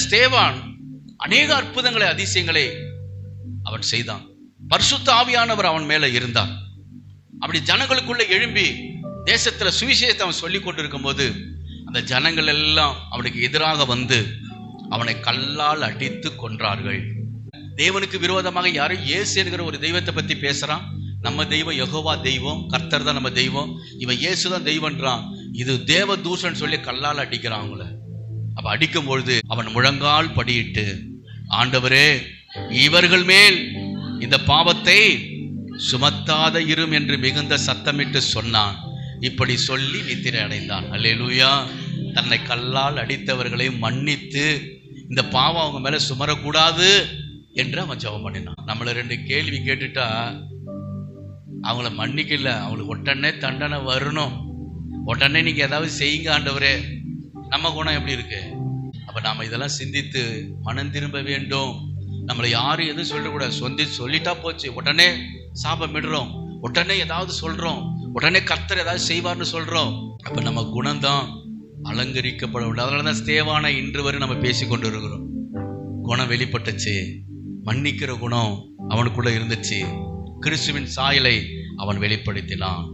ஸ்தேவான் அநேக அற்புதங்களை அதிசயங்களை அவன் செய்தான். பரிசுத்த ஆவியானவர் அவன் மேல இருந்தார். அப்படி ஜனங்களுக்குள்ள எழும்பி தேசத்துல சுவிசேஷத்தை அவன் சொல்லி கொண்டிருக்கும் போது அந்த ஜனங்கள் எல்லாம் அவனுக்கு எதிராக வந்து அவனை கல்லால் அடித்து கொன்றார்கள். தேவனுக்கு விரோதமாக யாரும் இயேசு என்கிற ஒரு தெய்வத்தை பத்தி பேசுறான். நம்ம தெய்வம் யெகோவா தெய்வம், கர்த்தர் தான் நம்ம தெய்வம், இவன் இயேசுதான் தெய்வன்றான். இது தேவ தூஷன் சொல்லி கல்லால் அடிக்கிறான் அவங்கள. அப்ப அடிக்கும் பொழுது அவன் முழங்கால் படியிட்டு, ஆண்டவரே இவர்கள் மேல் இந்த பாவத்தை சுமத்தாத இரும் என்று மிகுந்த சத்தமிட்டு சொன்னான். இப்படி சொல்லி நித்திரை அடைந்தான். அல்லேலூயா. தன்னை கல்லால் அடித்தவர்களை மன்னித்து இந்த பாவம் அவங்க மேல சுமரக்கூடாது என்று அவன் ஜெபம் பண்ணினான். நம்மள 2 கேள்வி கேட்டுட்டா அவங்கள மன்னிக்கல, அவங்களுக்கு உடனே தண்டனை வரணும், உடனே நீங்க ஏதாவது செய்யுங்க ஆண்டவரே. நம்ம குணம் எப்படி இருக்கு? அப்ப நாம இதெல்லாம் சிந்தித்து மனம் திரும்ப வேண்டும். நம்மளை யாரும் எதுவும் சொல்லக்கூடாது. சொல்லிட்டா போச்சு, உடனே சாபமிடுறோம், உடனே ஏதாவது சொல்றோம், உடனே கர்த்தர் ஏதாவது செய்வார்னு சொல்றோம். அப்ப நம்ம குணம்தான் அலங்கரிக்கப்பட வேண்டும். அதனாலதான் ஸ்தேவானை இன்று வரை நம்ம பேசி கொண்டு இருக்கிறோம். குணம் வெளிப்பட்டுச்சு, மன்னிக்கிற குணம் அவனுக்குள்ள இருந்துச்சு, கிறிஸ்துவின் சாயலை அவன் வெளிப்படுத்தினான்.